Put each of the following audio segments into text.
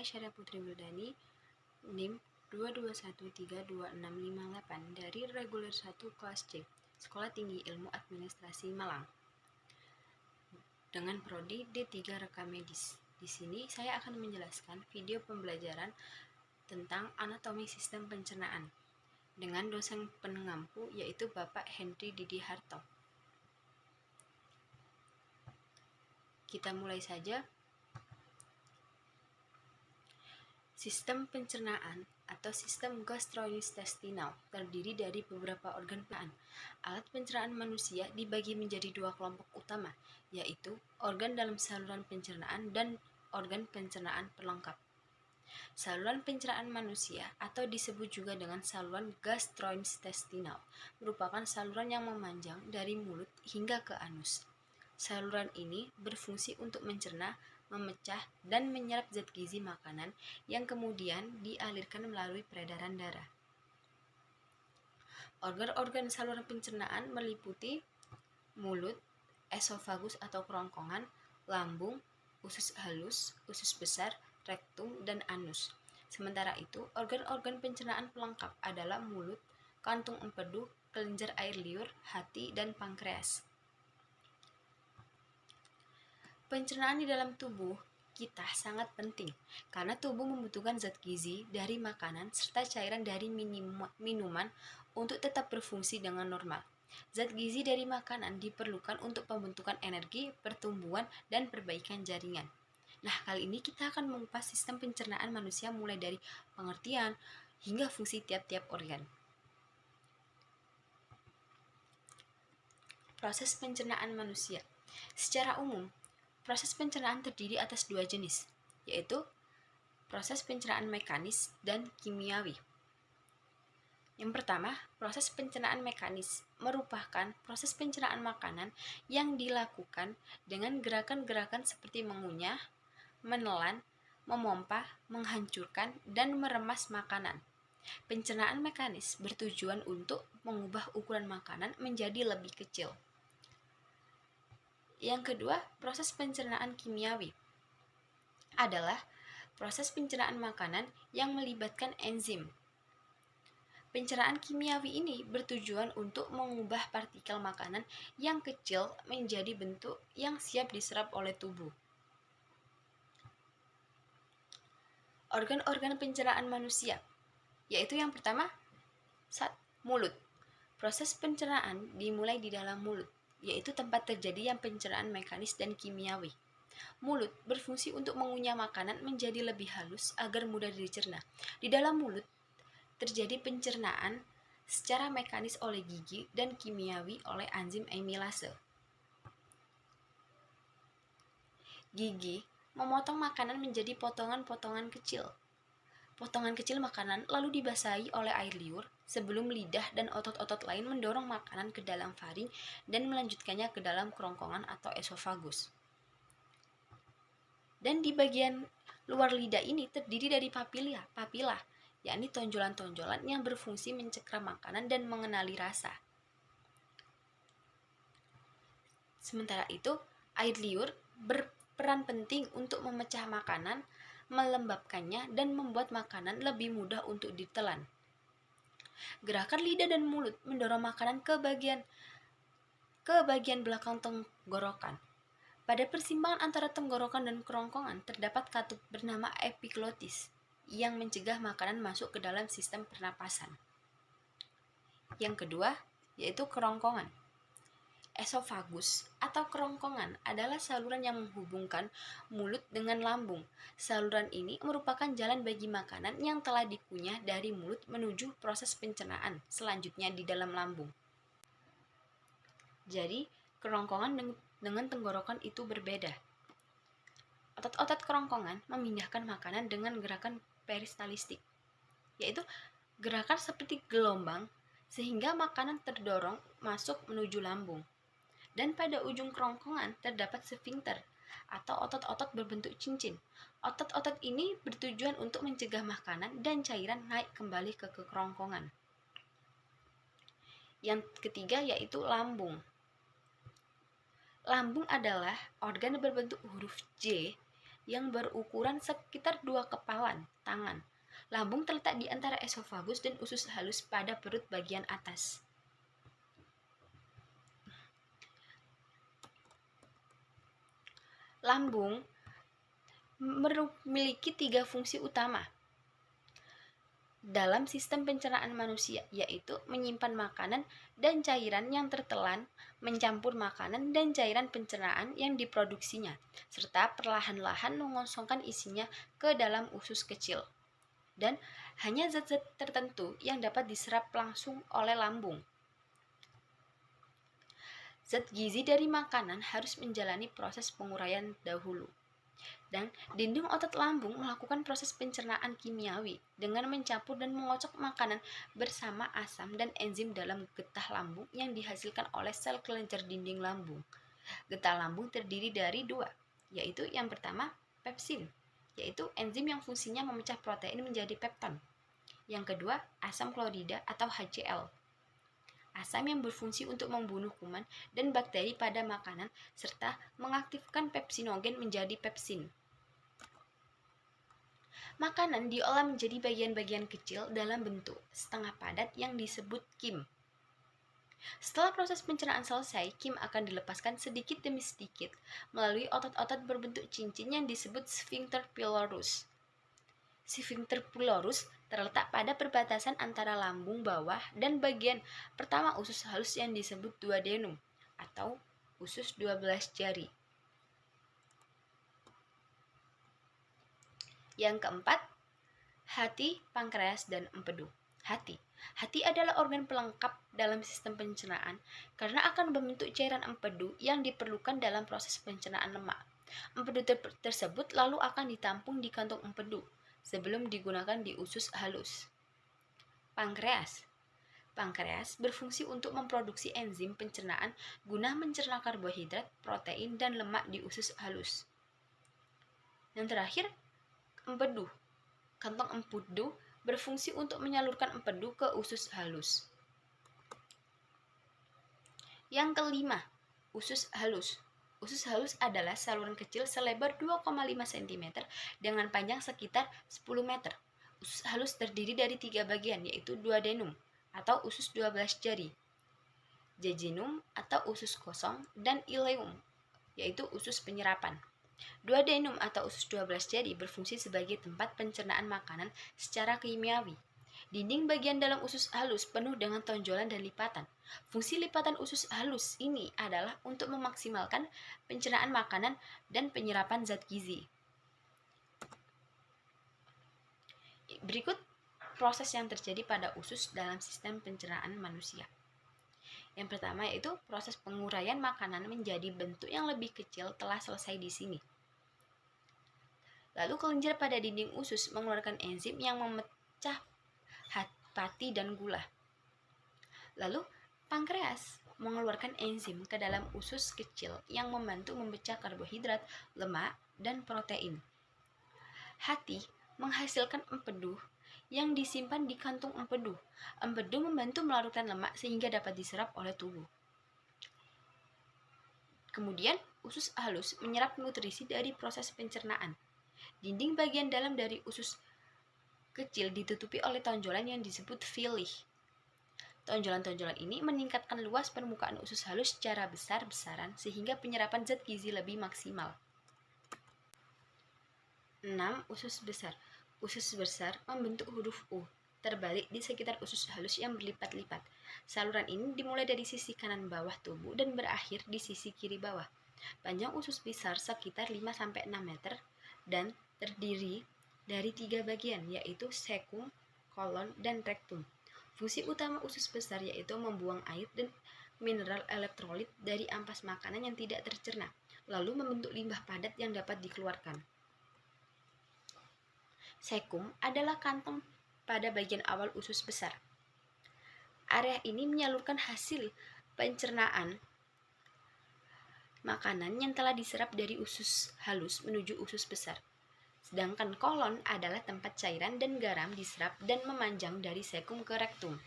Syara Putri Wildani, NIM 221326558 dari Reguler 1 Kelas C, Sekolah Tinggi Ilmu Administrasi Malang, dengan prodi D3 Rekam Medis. Di sini saya akan menjelaskan video pembelajaran tentang anatomi sistem pencernaan dengan dosen pengampu yaitu Bapak Henry Didi Harto. Kita mulai saja. Sistem pencernaan atau sistem gastrointestinal terdiri dari beberapa organ pencernaan. Alat pencernaan manusia dibagi menjadi dua kelompok utama, yaitu organ dalam saluran pencernaan dan organ pencernaan pelengkap. Saluran pencernaan manusia atau disebut juga dengan saluran gastrointestinal merupakan saluran yang memanjang dari mulut hingga ke anus. Saluran ini berfungsi untuk mencerna, memecah, dan menyerap zat gizi makanan yang kemudian dialirkan melalui peredaran darah. Organ-organ saluran pencernaan meliputi mulut, esofagus atau kerongkongan, lambung, usus halus, usus besar, rektum, dan anus. Sementara itu, organ-organ pencernaan pelengkap adalah mulut, kantung empedu, kelenjar air liur, hati, dan pankreas. Pencernaan di dalam tubuh kita sangat penting karena tubuh membutuhkan zat gizi dari makanan serta cairan dari minuman untuk tetap berfungsi dengan normal. Zat gizi dari makanan diperlukan untuk pembentukan energi, pertumbuhan, dan perbaikan jaringan. Nah, kali ini kita akan mengupas sistem pencernaan manusia mulai dari pengertian hingga fungsi tiap-tiap organ. Proses pencernaan manusia. Secara umum, proses pencernaan terdiri atas dua jenis, yaitu proses pencernaan mekanis dan kimiawi. Yang pertama, proses pencernaan mekanis merupakan proses pencernaan makanan yang dilakukan dengan gerakan-gerakan seperti mengunyah, menelan, memompa, menghancurkan, dan meremas makanan. Pencernaan mekanis bertujuan untuk mengubah ukuran makanan menjadi lebih kecil. Yang kedua, proses pencernaan kimiawi adalah proses pencernaan makanan yang melibatkan enzim. Pencernaan kimiawi ini bertujuan untuk mengubah partikel makanan yang kecil menjadi bentuk yang siap diserap oleh tubuh. Organ-organ pencernaan manusia, yaitu yang pertama, mulut. Proses pencernaan dimulai di dalam mulut, yaitu tempat terjadinya pencernaan mekanis dan kimiawi. Mulut berfungsi untuk mengunyah makanan menjadi lebih halus agar mudah dicerna. Di dalam mulut terjadi pencernaan secara mekanis oleh gigi dan kimiawi oleh enzim amilase. Gigi memotong makanan menjadi potongan-potongan kecil. Potongan kecil makanan lalu dibasahi oleh air liur sebelum lidah dan otot-otot lain mendorong makanan ke dalam faring dan melanjutkannya ke dalam kerongkongan atau esofagus. Dan di bagian luar lidah ini terdiri dari papila, yakni tonjolan-tonjolan yang berfungsi mencekram makanan dan mengenali rasa. Sementara itu, air liur berperan penting untuk memecah makanan, melembabkannya, dan membuat makanan lebih mudah untuk ditelan. Gerakan lidah dan mulut mendorong makanan ke bagian belakang tenggorokan. Pada persimpangan antara tenggorokan dan kerongkongan terdapat katup bernama epiglotis yang mencegah makanan masuk ke dalam sistem pernapasan. Yang kedua, yaitu kerongkongan. Esofagus atau kerongkongan adalah saluran yang menghubungkan mulut dengan lambung. Saluran ini merupakan jalan bagi makanan yang telah dikunyah dari mulut menuju proses pencernaan selanjutnya di dalam lambung. Jadi, kerongkongan dengan tenggorokan itu berbeda. Otot-otot kerongkongan memindahkan makanan dengan gerakan peristalistik, yaitu gerakan seperti gelombang sehingga makanan terdorong masuk menuju lambung. Dan pada ujung kerongkongan terdapat sfinkter atau otot-otot berbentuk cincin. Otot-otot ini bertujuan untuk mencegah makanan dan cairan naik kembali ke kerongkongan. Yang ketiga yaitu lambung. Lambung adalah organ berbentuk huruf J yang berukuran sekitar 2 kepalan tangan. Lambung terletak di antara esofagus dan usus halus pada perut bagian atas. Lambung memiliki 3 fungsi utama dalam sistem pencernaan manusia, yaitu menyimpan makanan dan cairan yang tertelan, mencampur makanan dan cairan pencernaan yang diproduksinya, serta perlahan-lahan mengosongkan isinya ke dalam usus kecil. Dan hanya zat-zat tertentu yang dapat diserap langsung oleh lambung. Zat gizi dari makanan harus menjalani proses penguraian dahulu. Dan dinding otot lambung melakukan proses pencernaan kimiawi dengan mencampur dan mengocok makanan bersama asam dan enzim dalam getah lambung yang dihasilkan oleh sel kelenjar dinding lambung. Getah lambung terdiri dari 2, yaitu yang pertama pepsin, yaitu enzim yang fungsinya memecah protein menjadi pepton. Yang kedua, asam klorida atau HCl, asam yang berfungsi untuk membunuh kuman dan bakteri pada makanan serta mengaktifkan pepsinogen menjadi pepsin. Makanan diolah menjadi bagian-bagian kecil dalam bentuk setengah padat yang disebut kim. Setelah proses pencernaan selesai, kim akan dilepaskan sedikit demi sedikit melalui otot-otot berbentuk cincin yang disebut sphincter pylorus. Sphincter pylorus terletak pada perbatasan antara lambung bawah dan bagian pertama usus halus yang disebut duodenum atau usus 12 jari. Yang keempat, hati, pankreas, dan empedu. Hati adalah organ pelengkap dalam sistem pencernaan karena akan membentuk cairan empedu yang diperlukan dalam proses pencernaan lemak. Empedu tersebut lalu akan ditampung di kantong empedu sebelum digunakan di usus halus. Pankreas berfungsi untuk memproduksi enzim pencernaan guna mencerna karbohidrat, protein, dan lemak di usus halus. Yang terakhir, empedu. Kantong empedu berfungsi untuk menyalurkan empedu ke usus halus. Yang kelima, usus halus. Usus halus adalah saluran kecil selebar 2,5 cm dengan panjang sekitar 10 meter. Usus halus terdiri dari 3 bagian, yaitu duodenum atau usus 12 jari, jejunum atau usus kosong, dan ileum, yaitu usus penyerapan. Duodenum atau usus 12 jari berfungsi sebagai tempat pencernaan makanan secara kimiawi. Dinding bagian dalam usus halus penuh dengan tonjolan dan lipatan. Fungsi lipatan usus halus ini adalah untuk memaksimalkan pencernaan makanan dan penyerapan zat gizi. Berikut proses yang terjadi pada usus dalam sistem pencernaan manusia. Yang pertama yaitu proses penguraian makanan menjadi bentuk yang lebih kecil telah selesai di sini. Lalu kelenjar pada dinding usus mengeluarkan enzim yang memecah pati dan gula. Lalu pankreas mengeluarkan enzim ke dalam usus kecil yang membantu memecah karbohidrat, lemak, dan protein. Hati menghasilkan empedu yang disimpan di kantung empedu. Empedu membantu melarutkan lemak sehingga dapat diserap oleh tubuh. Kemudian, usus halus menyerap nutrisi dari proses pencernaan. Dinding bagian dalam dari usus kecil ditutupi oleh tonjolan yang disebut villi. Tonjolan-tonjolan ini meningkatkan luas permukaan usus halus secara besar-besaran sehingga penyerapan zat gizi lebih maksimal. 6. Usus besar. Usus besar membentuk huruf U terbalik di sekitar usus halus yang berlipat-lipat. Saluran ini dimulai dari sisi kanan bawah tubuh dan berakhir di sisi kiri bawah. Panjang usus besar sekitar 5-6 meter dan terdiri dari 3 bagian, yaitu cecum, kolon, dan rektum. Fungsi utama usus besar yaitu membuang air dan mineral elektrolit dari ampas makanan yang tidak tercerna, lalu membentuk limbah padat yang dapat dikeluarkan. Cecum adalah kantong pada bagian awal usus besar. Area ini menyalurkan hasil pencernaan makanan yang telah diserap dari usus halus menuju usus besar. Sedangkan kolon adalah tempat cairan dan garam diserap dan memanjang dari cecum ke rektum.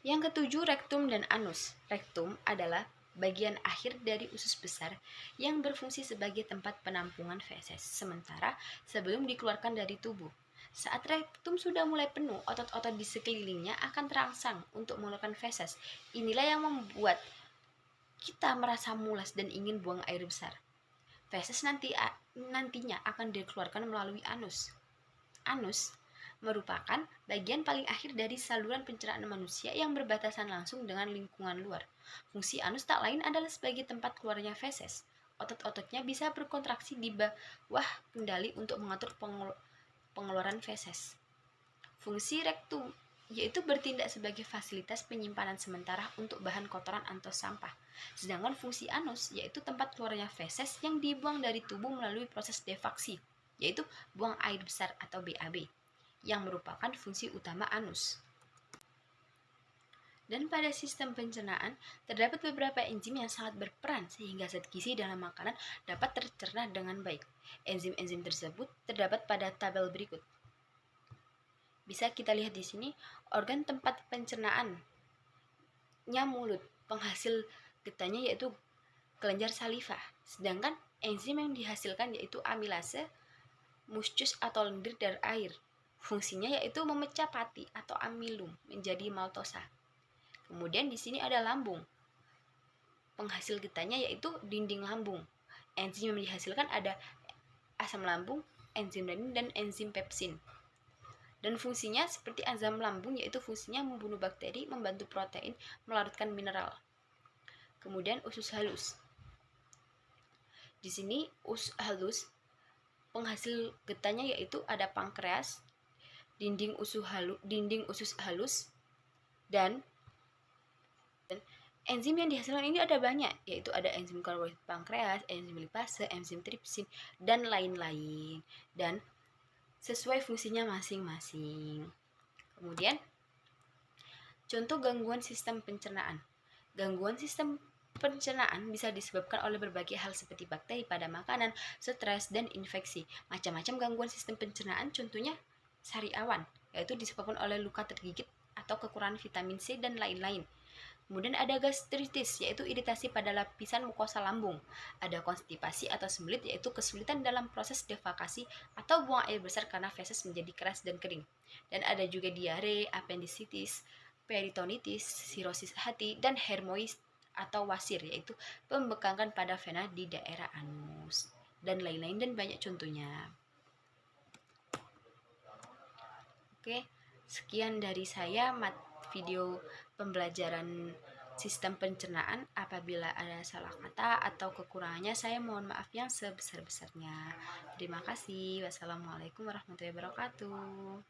Yang ketujuh, rektum dan anus. Rektum adalah bagian akhir dari usus besar yang berfungsi sebagai tempat penampungan feses sementara sebelum dikeluarkan dari tubuh. Saat rektum sudah mulai penuh, otot-otot di sekelilingnya akan terangsang untuk mengeluarkan feses. Inilah yang membuat kita merasa mulas dan ingin buang air besar. Feses nantinya akan dikeluarkan melalui anus. Anus merupakan bagian paling akhir dari saluran pencernaan manusia yang berbatasan langsung dengan lingkungan luar. Fungsi anus tak lain adalah sebagai tempat keluarnya feses. Otot-ototnya bisa berkontraksi di bawah kendali untuk mengatur pengeluaran feses. Fungsi rektum yaitu bertindak sebagai fasilitas penyimpanan sementara untuk bahan kotoran atau sampah. Sedangkan fungsi anus yaitu tempat keluarnya feses yang dibuang dari tubuh melalui proses defaksi, yaitu buang air besar atau BAB, yang merupakan fungsi utama anus. Dan pada sistem pencernaan, terdapat beberapa enzim yang sangat berperan sehingga zat gizi dalam makanan dapat tercerna dengan baik. Enzim-enzim tersebut terdapat pada tabel berikut. Bisa kita lihat di sini, organ tempat pencernaannya mulut, penghasil getahnya yaitu kelenjar saliva. Sedangkan enzim yang dihasilkan yaitu amilase, muscus atau lendir dari air. Fungsinya yaitu memecah pati atau amilum menjadi maltosa. Kemudian di sini ada lambung. Penghasil getahnya yaitu dinding lambung. Enzim yang dihasilkan ada asam lambung, enzim renin, dan enzim pepsin. Dan fungsinya seperti asam lambung yaitu fungsinya membunuh bakteri, membantu protein, melarutkan mineral. Kemudian usus halus. Di sini usus halus penghasil getahnya yaitu ada pankreas, dinding usus halus, dan enzim yang dihasilkan ini ada banyak, yaitu ada enzim karbohidrat pankreas, enzim lipase, enzim tripsin, dan lain-lain. Dan sesuai fungsinya masing-masing. Kemudian, contoh gangguan sistem pencernaan. Gangguan sistem pencernaan bisa disebabkan oleh berbagai hal seperti bakteri pada makanan, stres, dan infeksi. Macam-macam gangguan sistem pencernaan contohnya sariawan, yaitu disebabkan oleh luka tergigit atau kekurangan vitamin C dan lain-lain. Kemudian ada gastritis, yaitu iritasi pada lapisan mukosa lambung. Ada konstipasi atau sembelit, yaitu kesulitan dalam proses defekasi atau buang air besar karena feses menjadi keras dan kering. Dan ada juga diare, appendicitis, peritonitis, sirosis hati, dan hermois atau wasir, yaitu pembengkakan pada vena di daerah anus. Dan lain-lain dan banyak contohnya. Oke, sekian dari saya video pembelajaran sistem pencernaan. Apabila ada salah kata atau kekurangannya, saya mohon maaf yang sebesar-besarnya. Terima kasih. Wassalamualaikum warahmatullahi wabarakatuh.